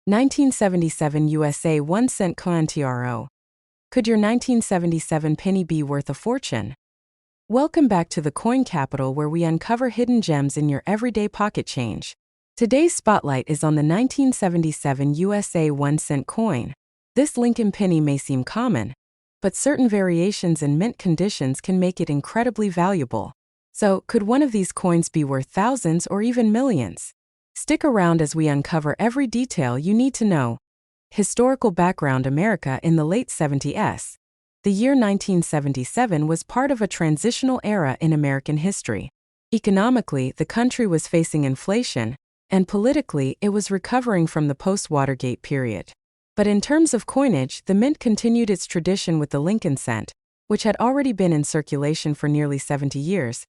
1977 USA 1 cent coin TRO. Could your 1977 penny be worth a fortune? Welcome back to the Coin Capital, where we uncover hidden gems in your everyday pocket change. Today's spotlight is on the 1977 USA 1 cent coin. This Lincoln penny may seem common, but certain variations in mint conditions can make it incredibly valuable. So, could one of these coins be worth thousands or even millions? Stick around as we uncover every detail you need to know. Historical background: America in the late 70s. The year 1977 was part of a transitional era in American history. Economically, the country was facing inflation, and politically, it was recovering from the post-Watergate period. But in terms of coinage, the mint continued its tradition with the Lincoln cent, which had already been in circulation for nearly 70 years.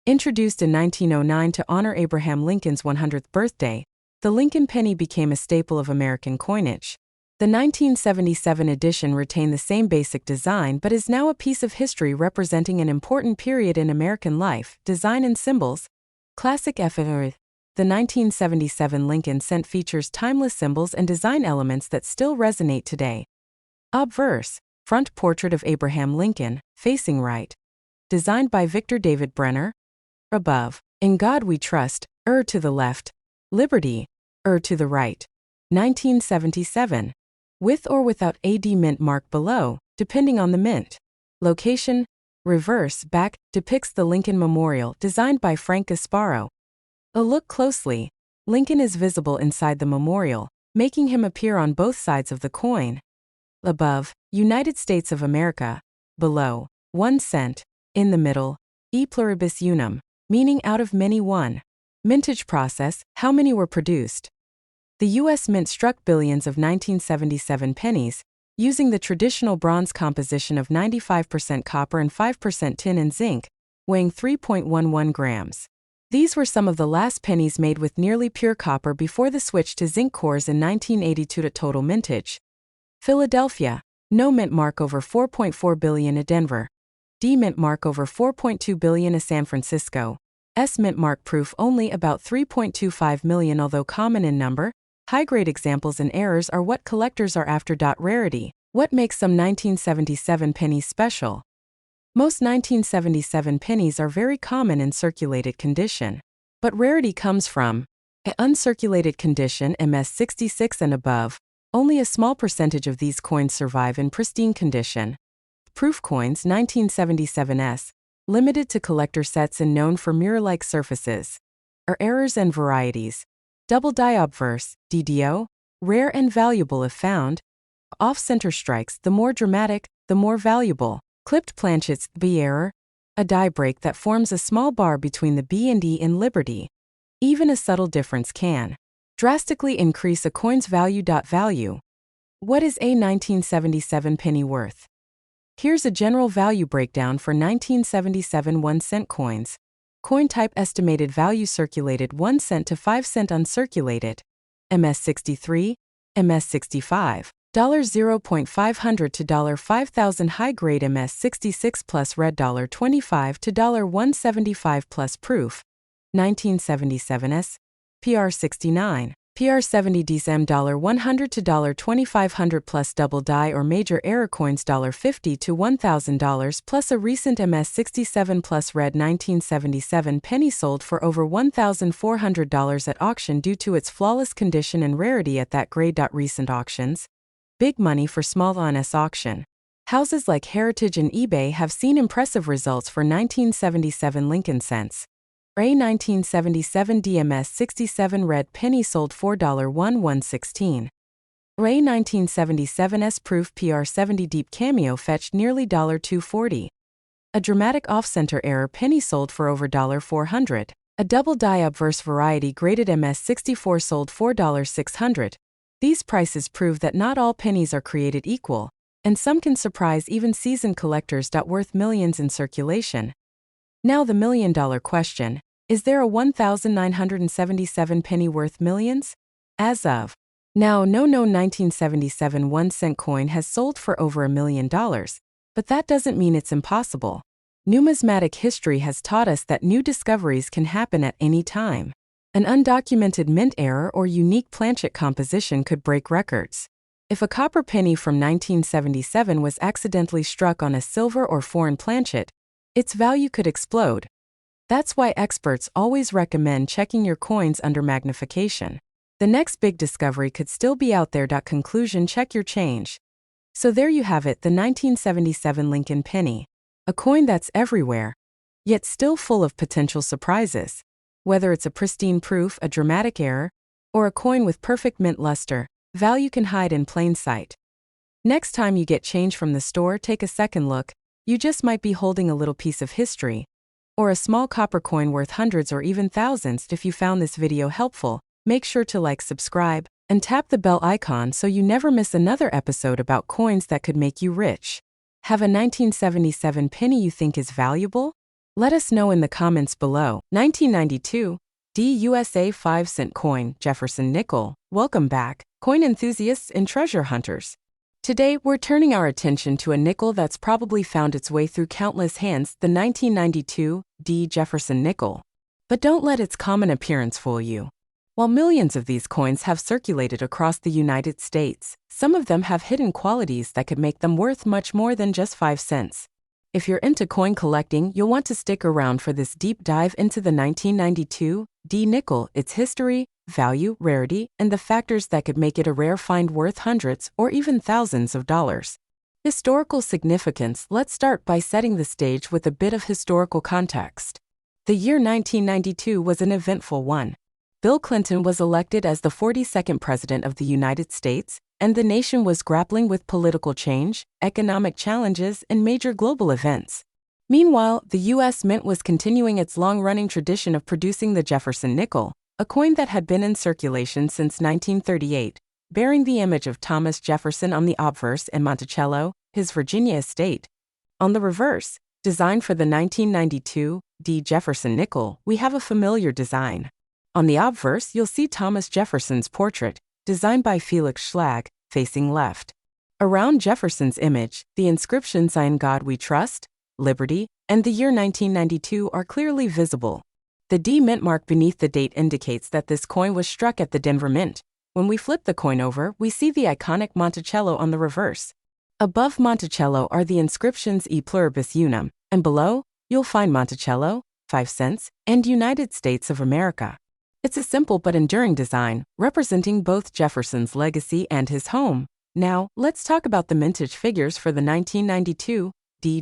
Introduced in 1909 to honor Abraham Lincoln's 100th birthday, the Lincoln penny became a staple of American coinage. The 1977 edition retained the same basic design but is now a piece of history representing an important period in American life. Design and symbols. Classic FR. The 1977 Lincoln cent features timeless symbols and design elements that still resonate today. Obverse. Front portrait of Abraham Lincoln, facing right. Designed by Victor David Brenner. Above. In God We Trust, to the left. Liberty, to the right. 1977. With or without AD mint mark below, depending on the mint. Location. Reverse back depicts the Lincoln Memorial, designed by Frank Gasparo. A look closely. Lincoln is visible inside the memorial, making him appear on both sides of the coin. Above, United States of America. Below, 1 cent. In the middle, e pluribus unum, meaning out of many one. Mintage process: how many were produced? The U.S. Mint struck billions of 1977 pennies, using the traditional bronze composition of 95% copper and 5% tin and zinc, weighing 3.11 grams. These were some of the last pennies made with nearly pure copper before the switch to zinc cores in 1982 to total mintage. Philadelphia. No mint mark over 4.4 billion at Denver. D mint mark over 4.2 billion at San Francisco. S mint mark proof only about 3.25 million, although common in number. High-grade examples and errors are what collectors are after. Rarity. What makes some 1977 pennies special? Most 1977 pennies are very common in circulated condition. But rarity comes from uncirculated condition, MS 66 and above. Only a small percentage of these coins survive in pristine condition. Proof coins 1977s, limited to collector sets and known for mirror-like surfaces. Are errors and varieties. Double die obverse, DDO, rare and valuable if found. Off-center strikes: the more dramatic, the more valuable. Clipped planchets, B error, a die break that forms a small bar between the B and E in Liberty. Even a subtle difference can drastically increase a coin's value. Value. What is a 1977 penny worth? Here's a general value breakdown for 1977 1 cent coins. Coin type: estimated value circulated 1 cent to 5 cent uncirculated. MS 63, MS 65. $0.500 to $5,000 high grade. MS 66 plus red $25 to $175 plus proof. 1977s. PR 69. PR 70 DSM $100 to $2,500 plus double die or major error coins $50 to $1,000 plus a recent MS 67 plus red 1977 penny sold for over $1,400 at auction due to its flawless condition and rarity at that grade. Recent auctions. Big money for small ONS auction. Houses like Heritage and eBay have seen impressive results for 1977 Lincoln cents. A 1977 DMS 67 red penny sold $4.1116. A 1977s proof PR 70 deep cameo fetched nearly $2.40. A dramatic off-center error penny sold for over $400. A double die obverse variety graded MS 64 sold $4.600. These prices prove that not all pennies are created equal, and some can surprise even seasoned collectors. Worth millions in circulation. Now the million-dollar question: is there a 1977 penny worth millions? As of now, no 1977 1 cent coin has sold for over $1 million, but that doesn't mean it's impossible. Numismatic history has taught us that new discoveries can happen at any time. An undocumented mint error or unique planchet composition could break records. If a copper penny from 1977 was accidentally struck on a silver or foreign planchet, its value could explode. That's why experts always recommend checking your coins under magnification. The next big discovery could still be out there. Conclusion: check your change. So there you have it, the 1977 Lincoln penny. A coin that's everywhere, yet still full of potential surprises. Whether it's a pristine proof, a dramatic error, or a coin with perfect mint luster, value can hide in plain sight. Next time you get change from the store, take a second look. You just might be holding a little piece of history, or a small copper coin worth hundreds or even thousands. If you found this video helpful, make sure to like, subscribe, and tap the bell icon so you never miss another episode about coins that could make you rich. Have a 1977 penny you think is valuable? Let us know in the comments below. 1992 USA 5-cent coin, Jefferson nickel. Welcome back, coin enthusiasts and treasure hunters. Today, we're turning our attention to a nickel that's probably found its way through countless hands, the 1992 Jefferson nickel. But don't let its common appearance fool you. While millions of these coins have circulated across the United States, some of them have hidden qualities that could make them worth much more than just 5 cents. If you're into coin collecting, you'll want to stick around for this deep dive into the 1992 nickel, its history, value, rarity, and the factors that could make it a rare find worth hundreds or even thousands of dollars. Historical significance. Let's start by setting the stage with a bit of historical context. The year 1992 was an eventful one. Bill Clinton was elected as the 42nd President of the United States, and the nation was grappling with political change, economic challenges, and major global events. Meanwhile, the U.S. Mint was continuing its long-running tradition of producing the Jefferson nickel, a coin that had been in circulation since 1938, bearing the image of Thomas Jefferson on the obverse and Monticello, his Virginia estate. On the reverse, designed for the 1992 Jefferson nickel, we have a familiar design. On the obverse, you'll see Thomas Jefferson's portrait, designed by Felix Schlag, facing left. Around Jefferson's image, the inscriptions "In God We Trust," "Liberty," and the year 1992 are clearly visible. The D mint mark beneath the date indicates that this coin was struck at the Denver Mint. When we flip the coin over, we see the iconic Monticello on the reverse. Above Monticello are the inscriptions "E Pluribus Unum," and below, you'll find Monticello, 5 cents, and United States of America. It's a simple but enduring design, representing both Jefferson's legacy and his home. Now, let's talk about the mintage figures for the 1992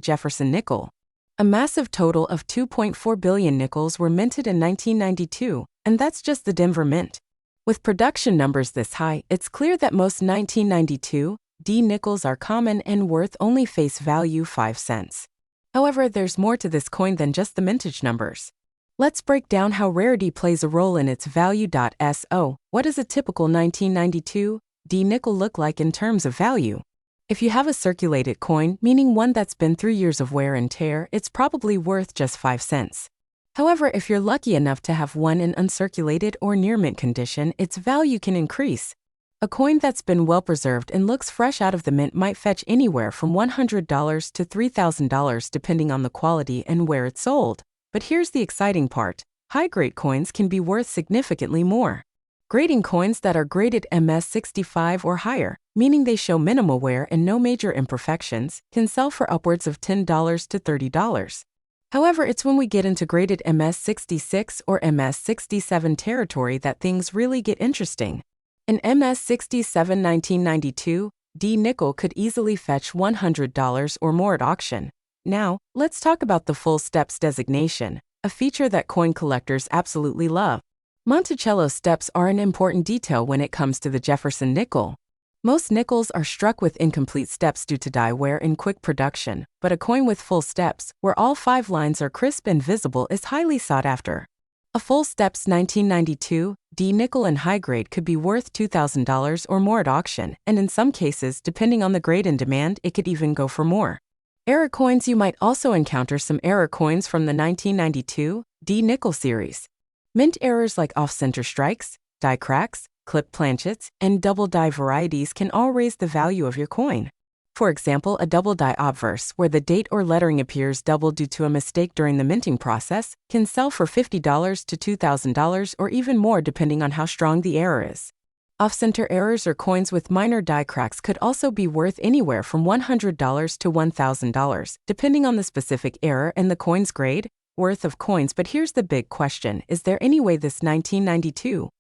Jefferson nickel. A massive total of 2.4 billion nickels were minted in 1992, and that's just the Denver Mint. With production numbers this high, it's clear that most 1992 nickels are common and worth only face value 5 cents. However, there's more to this coin than just the mintage numbers. Let's break down how rarity plays a role in its value. So, what does a typical 1992 nickel look like in terms of value? If you have a circulated coin, meaning one that's been through years of wear and tear, it's probably worth just 5 cents. However, if you're lucky enough to have one in uncirculated or near mint condition, its value can increase. A coin that's been well preserved and looks fresh out of the mint might fetch anywhere from $100 to $3,000 depending on the quality and where it's sold. But here's the exciting part. High-grade coins can be worth significantly more. Grading coins that are graded MS65 or higher, meaning they show minimal wear and no major imperfections, can sell for upwards of $10 to $30. However, it's when we get into graded MS66 or MS67 territory that things really get interesting. An MS67 1992 nickel could easily fetch $100 or more at auction. Now, let's talk about the full steps designation, a feature that coin collectors absolutely love. Monticello steps are an important detail when it comes to the Jefferson nickel. Most nickels are struck with incomplete steps due to die wear in quick production, but a coin with full steps, where all 5 lines are crisp and visible, is highly sought after. A full steps 1992 nickel in high grade could be worth $2,000 or more at auction, and in some cases, depending on the grade and demand, it could even go for more. Error coins. You might also encounter some error coins from the 1992 nickel series. Mint errors like off-center strikes, die cracks, clipped planchets, and double die varieties can all raise the value of your coin. For example, a double die obverse, where the date or lettering appears double due to a mistake during the minting process, can sell for $50 to $2,000 or even more depending on how strong the error is. Off-center errors or coins with minor die cracks could also be worth anywhere from $100 to $1,000, depending on the specific error and the coin's grade. Worth of coins. But here's the big question: is there any way this 1992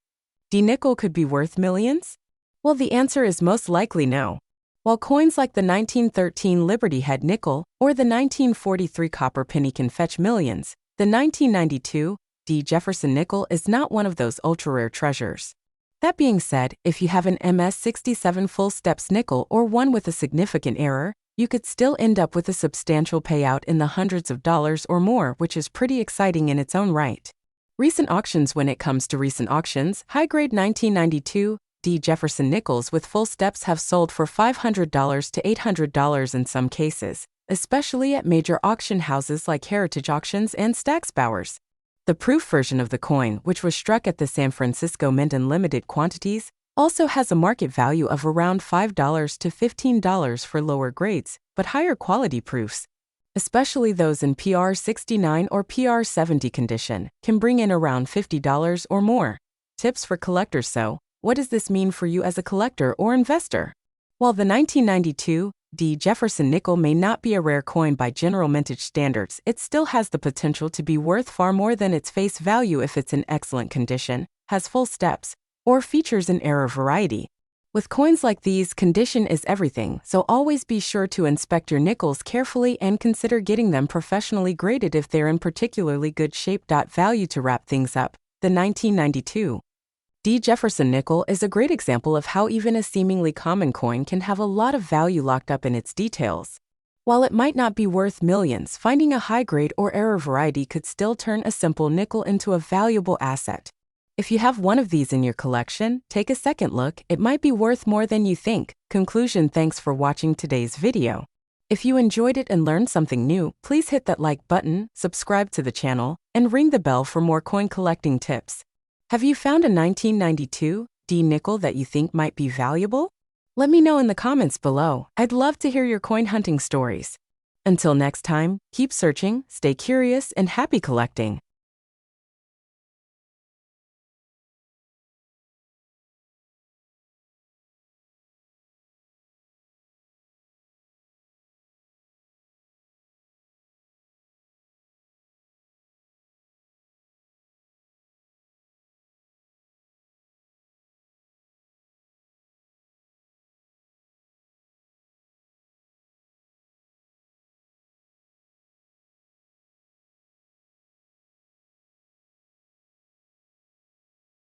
D nickel could be worth millions? Well, the answer is most likely no. While coins like the 1913 Liberty Head nickel or the 1943 copper penny can fetch millions, the 1992 D Jefferson nickel is not one of those ultra-rare treasures. That being said, if you have an MS-67 full steps nickel or one with a significant error, you could still end up with a substantial payout in the hundreds of dollars or more, which is pretty exciting in its own right. Recent auctions. When it comes to recent auctions, high-grade 1992 D Jefferson nickels with full steps have sold for $500 to $800 in some cases, especially at major auction houses like Heritage Auctions and Stack's Bowers. The proof version of the coin, which was struck at the San Francisco Mint in limited quantities, also has a market value of around $5 to $15 for lower grades, but higher quality proofs, especially those in PR69 or PR70 condition, can bring in around $50 or more. Tips for collectors. So, what does this mean for you as a collector or investor? While the 1992 D Jefferson nickel may not be a rare coin by general mintage standards, it still has the potential to be worth far more than its face value if it's in excellent condition, has full steps, or features an error variety. With coins like these, condition is everything, so always be sure to inspect your nickels carefully and consider getting them professionally graded if they're in particularly good shape. Value. To wrap things up, the 1992 D Jefferson nickel is a great example of how even a seemingly common coin can have a lot of value locked up in its details. While it might not be worth millions, finding a high-grade or error variety could still turn a simple nickel into a valuable asset. If you have one of these in your collection, take a second look. It might be worth more than you think. Conclusion. Thanks for watching today's video. If you enjoyed it and learned something new, please hit that like button, subscribe to the channel, and ring the bell for more coin collecting tips. Have you found a 1992 D nickel that you think might be valuable? Let me know in the comments below. I'd love to hear your coin hunting stories. Until next time, keep searching, stay curious, and happy collecting.